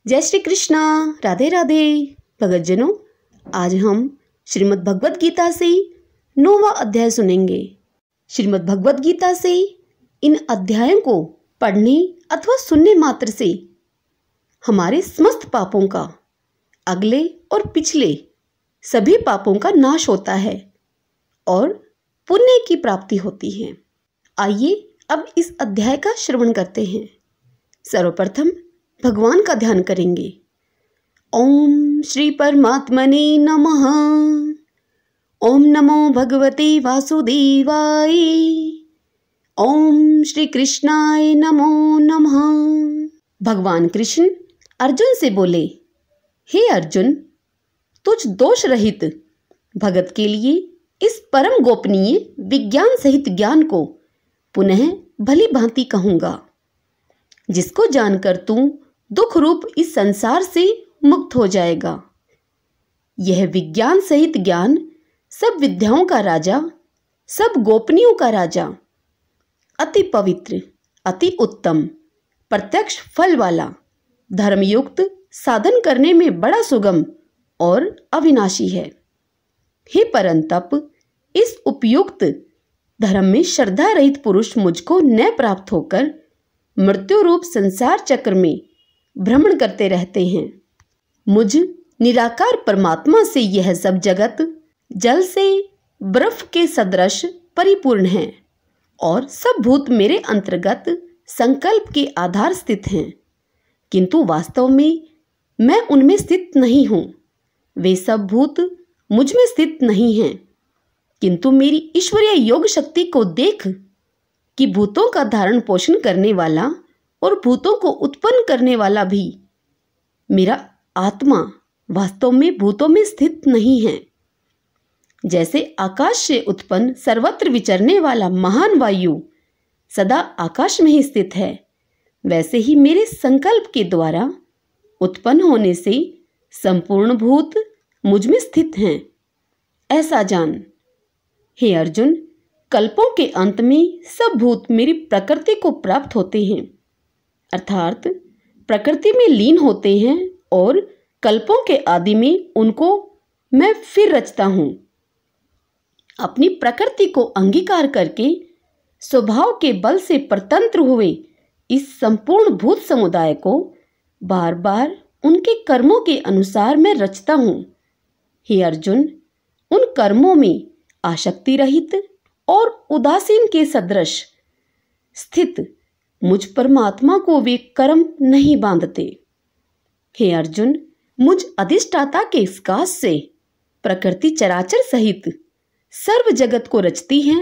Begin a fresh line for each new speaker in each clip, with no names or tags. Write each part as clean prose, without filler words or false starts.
जय श्री कृष्णा, राधे राधे। भगतजनों, आज हम श्रीमद् भगवद गीता से 9वां अध्याय सुनेंगे। श्रीमद् भगवद गीता से इन अध्यायों को पढ़ने अथवा सुनने मात्र से हमारे समस्त पापों का, अगले और पिछले सभी पापों का नाश होता है और पुण्य की प्राप्ति होती है। आइए अब इस अध्याय का श्रवण करते हैं। सर्वप्रथम भगवान का ध्यान करेंगे। ओम श्री परमात्मने नमः। ओम नमो भगवते वासुदेवाय। ओम श्री कृष्णाय नमो नमः। भगवान कृष्ण अर्जुन से बोले, हे अर्जुन, तुझ दोष रहित भगत के लिए इस परम गोपनीय विज्ञान सहित ज्ञान को पुनः भली भांति कहूंगा, जिसको जानकर तू दुख रूप इस संसार से मुक्त हो जाएगा। यह विज्ञान सहित ज्ञान सब विद्याओं का राजा, सब गोपनीयों का राजा, अति पवित्र, अति उत्तम, प्रत्यक्ष फल वाला, धर्मयुक्त, साधन करने में बड़ा सुगम और अविनाशी है। हे परंतप, इस उपयुक्त धर्म में श्रद्धा रहित पुरुष मुझको न प्राप्त होकर मृत्यु रूप संसार चक्र में भ्रमण करते रहते हैं। मुझ निराकार परमात्मा से यह सब जगत जल से बर्फ के सदृश परिपूर्ण है और सब भूत मेरे अंतर्गत संकल्प के आधार स्थित हैं, किंतु वास्तव में मैं उनमें स्थित नहीं हूँ। वे सब भूत मुझ में स्थित नहीं हैं, किंतु मेरी ईश्वरीय योग शक्ति को देख कि भूतों का धारण पोषण करने वाला और भूतों को उत्पन्न करने वाला भी मेरा आत्मा वास्तव में भूतों में स्थित नहीं है। जैसे आकाश से उत्पन्न सर्वत्र विचरने वाला महान वायु सदा आकाश में ही स्थित है, वैसे ही मेरे संकल्प के द्वारा उत्पन्न होने से संपूर्ण भूत मुझ में स्थित हैं। ऐसा जान, हे अर्जुन, कल्पों के अंत में सब भूत मेरी प्रकृति को प्राप्त होते हैं, अर्थात प्रकृति में लीन होते हैं और कल्पों के आदि में उनको मैं फिर रचता हूँ। अपनी प्रकृति को अंगीकार करके स्वभाव के बल से परतंत्र हुए इस संपूर्ण भूत समुदाय को बार बार उनके कर्मों के अनुसार मैं रचता हूँ। हे अर्जुन, उन कर्मों में आसक्ति रहित और उदासीन के सदृश स्थित मुझ परमात्मा को वे कर्म नहीं बांधते। हे अर्जुन, मुझ अधिष्ठाता के विकास से प्रकृति चराचर सहित सर्व जगत को रचती है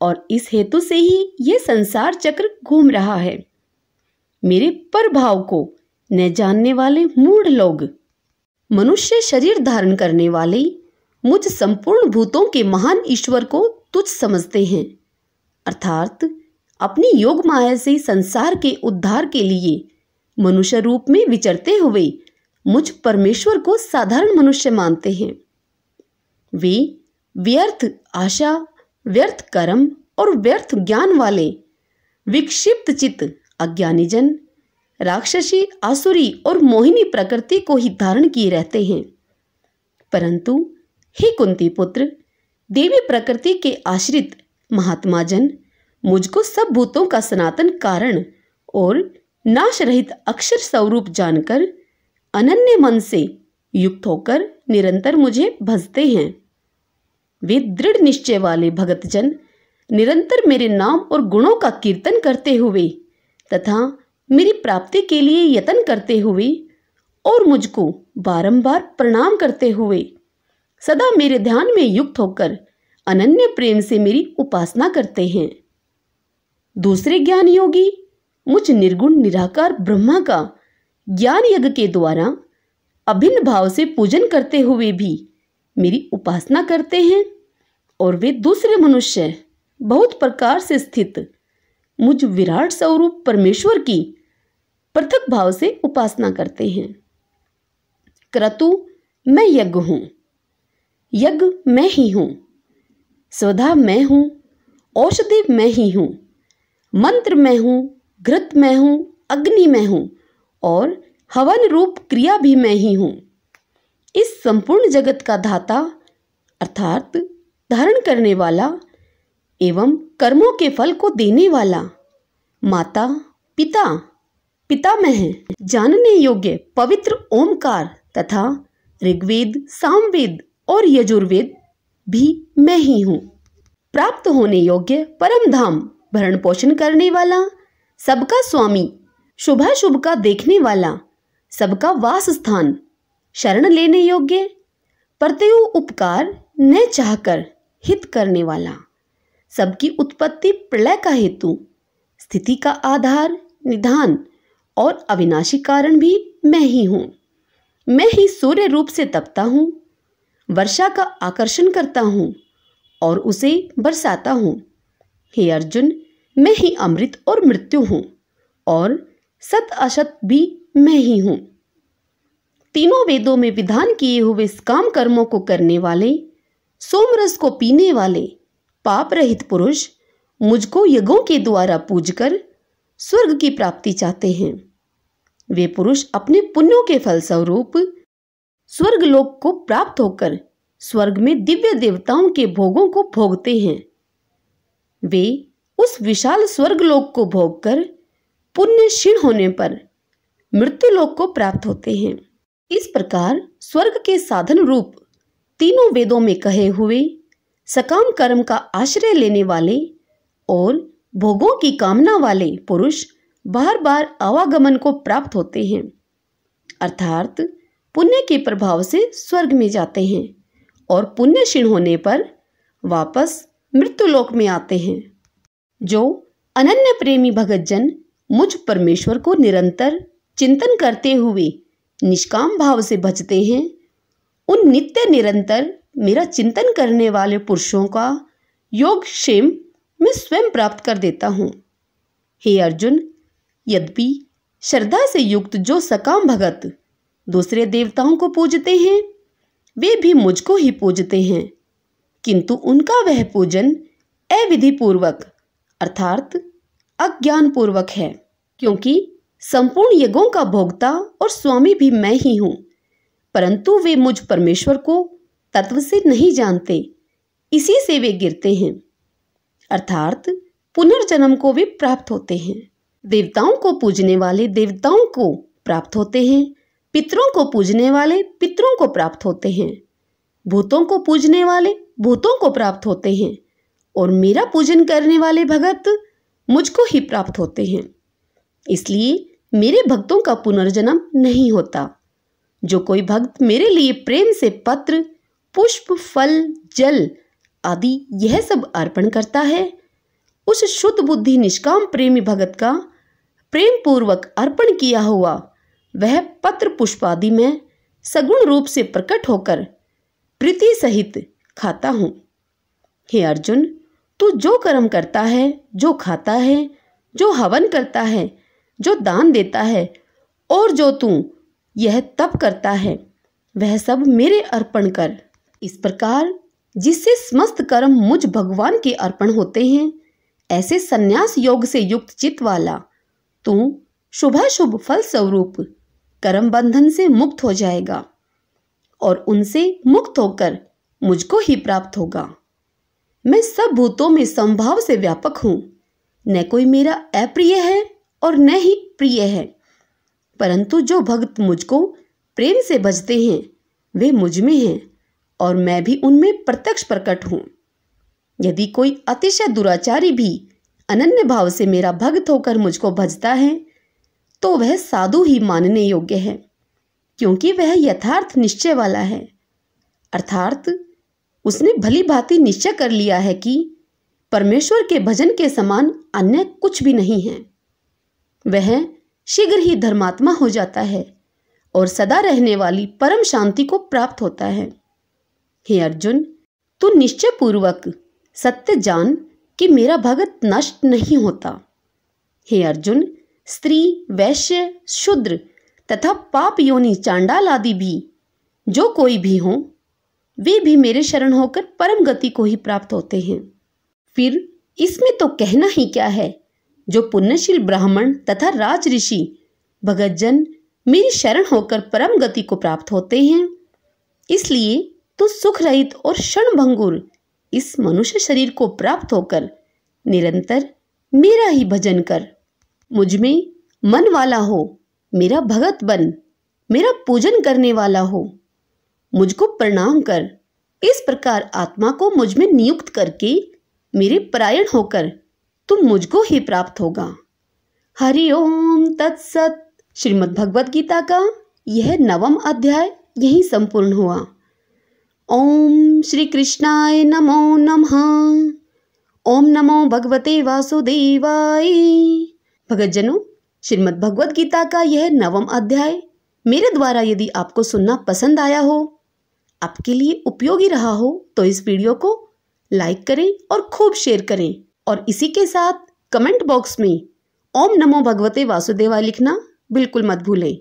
और इस हेतु से ही ये संसार चक्र घूम रहा है। मेरे प्रभाव को न जानने वाले मूढ़ लोग मनुष्य शरीर धारण करने वाले मुझ संपूर्ण भूतों के महान ईश्वर को तुच्छ समझते हैं, अर्थात अपनी योग माया से संसार के उद्धार के लिए मनुष्य रूप में विचरते हुए मुझ परमेश्वर को साधारण मनुष्य मानते हैं। वे व्यर्थ आशा, व्यर्थ कर्म और व्यर्थ ज्ञान वाले विक्षिप्त चित्त अज्ञानी जन राक्षसी, आसुरी और मोहिनी प्रकृति को ही धारण किए रहते हैं। परंतु हे कुंती पुत्र, देवी प्रकृति के आश्रित महात्मा जन मुझको सब भूतों का सनातन कारण और नाश रहित अक्षर स्वरूप जानकर अनन्य मन से युक्त होकर निरंतर मुझे भजते हैं। वे दृढ़ निश्चय वाले भगतजन निरंतर मेरे नाम और गुणों का कीर्तन करते हुए तथा मेरी प्राप्ति के लिए यत्न करते हुए और मुझको बारंबार प्रणाम करते हुए सदा मेरे ध्यान में युक्त होकर अनन्य प्रेम से मेरी उपासना करते हैं। दूसरे ज्ञान योगी मुझ निर्गुण निराकार ब्रह्मा का ज्ञान यज्ञ के द्वारा अभिन्न भाव से पूजन करते हुए भी मेरी उपासना करते हैं और वे दूसरे मनुष्य बहुत प्रकार से स्थित मुझ विराट स्वरूप परमेश्वर की पृथक भाव से उपासना करते हैं। क्रतु मैं यज्ञ हूँ, यज्ञ मैं ही हूँ, स्वधा मैं हूँ, औषधि मैं ही हूँ, मंत्र मैं हूँ, घृत मैं हूँ, अग्नि मैं हूँ और हवन रूप क्रिया भी मैं ही हूँ। इस संपूर्ण जगत का धाता अर्थात धारण करने वाला एवं कर्मों के फल को देने वाला माता पिता पितामह है। जानने योग्य पवित्र ओमकार तथा ऋग्वेद, सामवेद और यजुर्वेद भी मैं ही हूँ। प्राप्त होने योग्य परम धाम भरण पोषण करने वाला, सबका स्वामी, शुभाशुभ का देखने वाला, सबका वास स्थान, शरण लेने योग्य, प्रत्यु उपकार न चाहकर हित करने वाला, सबकी उत्पत्ति प्रलय का हेतु, स्थिति का आधार, निधान और अविनाशी कारण भी मैं ही हूँ। मैं ही सूर्य रूप से तपता हूँ, वर्षा का आकर्षण करता हूँ और उसे बरसाता हूँ। हे अर्जुन, मैं ही अमृत और मृत्यु हूँ और सत असत भी मैं ही हूँ। तीनों वेदों में विधान किए हुए काम कर्मों को करने वाले, सोमरस को पीने वाले, पाप रहित पुरुष मुझको यज्ञों के द्वारा पूजकर स्वर्ग की प्राप्ति चाहते हैं। वे पुरुष अपने पुण्यों के फलस्वरूप स्वर्ग लोक को प्राप्त होकर स्वर्ग में दिव्य देवताओं के भोगों को भोगते हैं। वे उस विशाल स्वर्ग लोक को भोगकर पुण्य क्षीण होने पर मृत्यु लोक को प्राप्त होते हैं। इस प्रकार स्वर्ग के साधन रूप तीनों वेदों में कहे हुए सकाम कर्म का आश्रय लेने वाले और भोगों की कामना वाले पुरुष बार बार आवागमन को प्राप्त होते हैं, अर्थात पुण्य के प्रभाव से स्वर्ग में जाते हैं और पुण्य क्षीण होने पर वापस मृत्यु लोक में आते हैं। जो अनन्य प्रेमी भगतजन मुझ परमेश्वर को निरंतर चिंतन करते हुए निष्काम भाव से भजते हैं, उन नित्य निरंतर मेरा चिंतन करने वाले पुरुषों का योग क्षेम मैं स्वयं प्राप्त कर देता हूँ। हे अर्जुन, यद्यपि श्रद्धा से युक्त जो सकाम भगत दूसरे देवताओं को पूजते हैं, वे भी मुझको ही पूजते हैं, किंतु उनका वह पूजन अविधि पूर्वक अर्थात अज्ञान पूर्वक है, क्योंकि संपूर्ण यज्ञों का भोक्ता और स्वामी भी मैं ही हूँ, परंतु वे मुझ परमेश्वर को तत्व से नहीं जानते, इसी से वे गिरते हैं, अर्थात पुनर्जन्म को वे प्राप्त होते हैं। देवताओं को पूजने वाले देवताओं को प्राप्त होते हैं, पितरों को पूजने वाले पितरों को प्राप्त होते हैं, भूतों को पूजने वाले भूतों को प्राप्त होते हैं और मेरा पूजन करने वाले भगत मुझको ही प्राप्त होते हैं। इसलिए मेरे भक्तों का पुनर्जन्म नहीं होता। जो कोई भक्त मेरे लिए प्रेम से पत्र, पुष्प, फल, जल आदि यह सब अर्पण करता है, उस शुद्ध बुद्धि निष्काम प्रेमी भगत का प्रेम पूर्वक अर्पण किया हुआ वह पत्र पुष्प आदि में सगुण रूप से प्रकट होकर प्रीति सहित खाता हूँ। हे अर्जुन, तू जो कर्म करता है, जो खाता है, जो हवन करता है, जो दान देता है और जो तू यह तप करता है, वह सब मेरे अर्पण कर। इस प्रकार जिससे समस्त कर्म मुझ भगवान के अर्पण होते हैं, ऐसे संन्यास योग से युक्त चित्त वाला तू शुभाशुभ फल स्वरूप कर्म बंधन से मुक्त हो जाएगा और उनसे मुक्त होकर मुझको ही प्राप्त होगा। मैं सब भूतों में समभाव से व्यापक हूँ, न कोई मेरा अप्रिय है और न ही प्रिय है, परंतु जो भक्त मुझको प्रेम से भजते हैं वे मुझ में हैं और मैं भी उनमें प्रत्यक्ष प्रकट हूँ। यदि कोई अतिशय दुराचारी भी अनन्य भाव से मेरा भक्त होकर मुझको भजता है तो वह साधु ही मानने योग्य है, क्योंकि वह यथार्थ निश्चय वाला है, अर्थात उसने भली भांति निश्चय कर लिया है कि परमेश्वर के भजन के समान अन्य कुछ भी नहीं है। वह शीघ्र ही धर्मात्मा हो जाता है और सदा रहने वाली परम शांति को प्राप्त होता है। हे अर्जुन, तू निश्चय पूर्वक सत्य जान कि मेरा भगत नष्ट नहीं होता। हे अर्जुन, स्त्री, वैश्य, शूद्र तथा पाप योनि चांडाल आदि भी जो कोई भी हो, वे भी मेरे शरण होकर परम गति को ही प्राप्त होते हैं। फिर इसमें तो कहना ही क्या है, जो पुण्यशील ब्राह्मण तथा राज ऋषि भगतजन मेरी शरण होकर परम गति को प्राप्त होते हैं। इसलिए तू सुख रहित और क्षणभंगुर इस मनुष्य शरीर को प्राप्त होकर निरंतर मेरा ही भजन कर। मुझ में मन वाला हो, मेरा भगत बन, मेरा पूजन करने वाला हो, मुझको प्रणाम कर। इस प्रकार आत्मा को मुझ में नियुक्त करके मेरे परायण होकर तुम मुझको ही प्राप्त होगा। हरि ओम तत्सत। श्रीमद् भगवद गीता का यह 9वां अध्याय यहीं संपूर्ण हुआ। ओम श्री कृष्णाय नमो नमः। ओम नमो भगवते वासुदेवाय। भगतजनों, श्रीमद् भगवद गीता का यह 9वां अध्याय मेरे द्वारा यदि आपको सुनना पसंद आया हो, आपके लिए उपयोगी रहा हो, तो इस वीडियो को लाइक करें और खूब शेयर करें। और इसी के साथ कमेंट बॉक्स में ओम नमो भगवते वासुदेवाय लिखना बिल्कुल मत भूलें।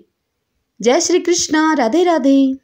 जय श्री कृष्णा। राधे राधे।